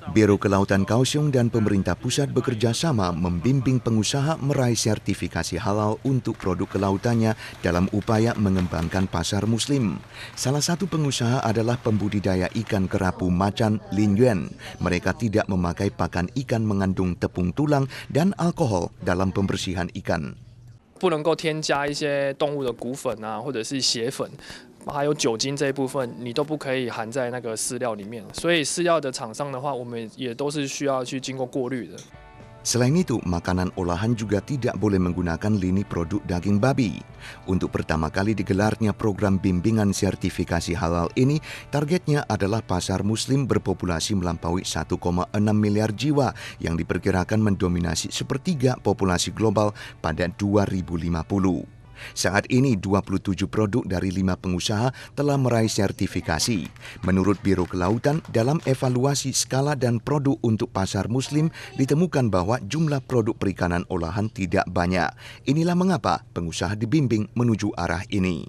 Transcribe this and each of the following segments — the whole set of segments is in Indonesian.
Biro Kelautan Kaohsiung dan pemerintah pusat bekerja sama membimbing pengusaha meraih sertifikasi halal untuk produk kelautannya dalam upaya mengembangkan pasar muslim. Salah satu pengusaha adalah pembudidaya ikan kerapu macan Lin Yuan. Mereka tidak memakai pakan ikan mengandung tepung tulang dan alkohol dalam pembersihan ikan. 不能够添加一些动物的骨粉啊，或者是血粉，还有酒精这一部分，你都不可以含在那个饲料里面。所以饲料的厂商的话，我们也都是需要去经过过滤的。 Selain itu, makanan olahan juga tidak boleh menggunakan lini produk daging babi. Untuk pertama kali digelarnya program bimbingan sertifikasi halal ini, targetnya adalah pasar muslim berpopulasi melampaui 1,6 miliar jiwa yang diperkirakan mendominasi sepertiga populasi global pada 2050. Saat ini 27 produk dari 5 pengusaha telah meraih sertifikasi. Menurut Biro Kelautan, dalam evaluasi skala dan produk untuk pasar muslim ditemukan bahwa jumlah produk perikanan olahan tidak banyak. Inilah mengapa pengusaha dibimbing menuju arah ini.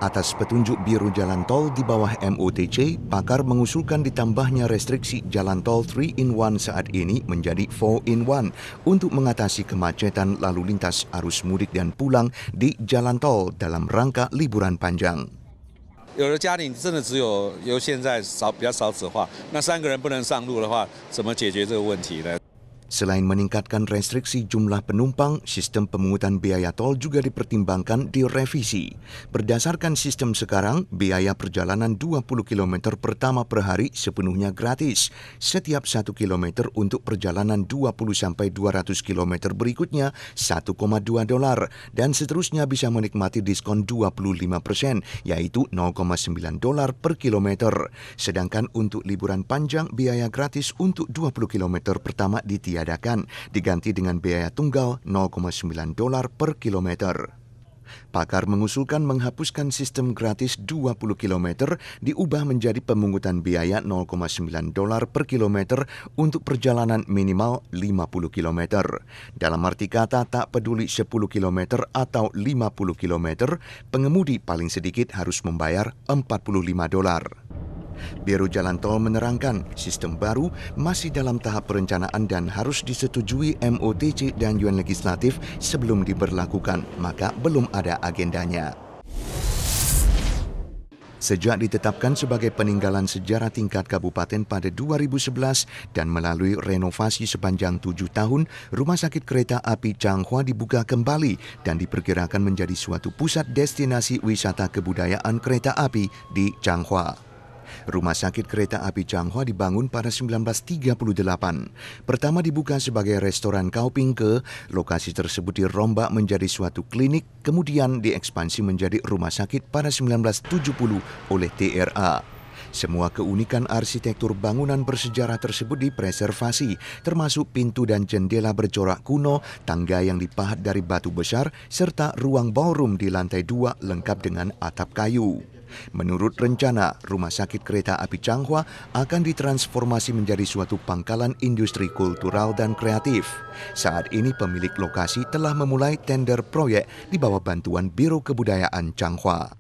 Atas petunjuk Biro Jalan Tol di bawah MOTC, pakar mengusulkan ditambahnya restriksi jalan tol 3-in-1 saat ini menjadi 4-in-1 untuk mengatasi kemacetan lalu lintas arus mudik dan pulang di jalan tol dalam rangka liburan panjang. 有的家庭真的只有由现在比较少子化，那3个人不能上路的话，怎么解决这个问题呢？ Selain meningkatkan restriksi jumlah penumpang, sistem pemungutan biaya tol juga dipertimbangkan direvisi. Berdasarkan sistem sekarang, biaya perjalanan 20 km pertama per hari sepenuhnya gratis. Setiap 1 km untuk perjalanan 20-200 km berikutnya $1,2 dan seterusnya bisa menikmati diskon 25%, yaitu $0,9 per kilometer. Sedangkan untuk liburan panjang, biaya gratis untuk 20 km pertama diganti dengan biaya tunggal $0,9 per kilometer. Pakar mengusulkan menghapuskan sistem gratis 20 km diubah menjadi pemungutan biaya $0,9 per kilometer untuk perjalanan minimal 50 km. Dalam arti kata tak peduli 10 km atau 50 km, pengemudi paling sedikit harus membayar $45. Biro Jalan Tol menerangkan sistem baru masih dalam tahap perencanaan dan harus disetujui MOTC dan Yuan Legislatif sebelum diberlakukan, maka belum ada agendanya. Sejak ditetapkan sebagai peninggalan sejarah tingkat kabupaten pada 2011 dan melalui renovasi sepanjang 7 tahun, Rumah Sakit Kereta Api Changhua dibuka kembali dan diperkirakan menjadi suatu pusat destinasi wisata kebudayaan kereta api di Changhua. Rumah Sakit Kereta Api Changhua dibangun pada 1938. Pertama dibuka sebagai restoran Kaopingke, lokasi tersebut dirombak menjadi suatu klinik, kemudian diekspansi menjadi rumah sakit pada 1970 oleh TRA. Semua keunikan arsitektur bangunan bersejarah tersebut dipreservasi, termasuk pintu dan jendela bercorak kuno, tangga yang dipahat dari batu besar, serta ruang ballroom di lantai 2 lengkap dengan atap kayu. Menurut rencana, Rumah Sakit Kereta Api Changhua akan ditransformasi menjadi suatu pangkalan industri kultural dan kreatif. Saat ini pemilik lokasi telah memulai tender proyek di bawah bantuan Biro Kebudayaan Changhua.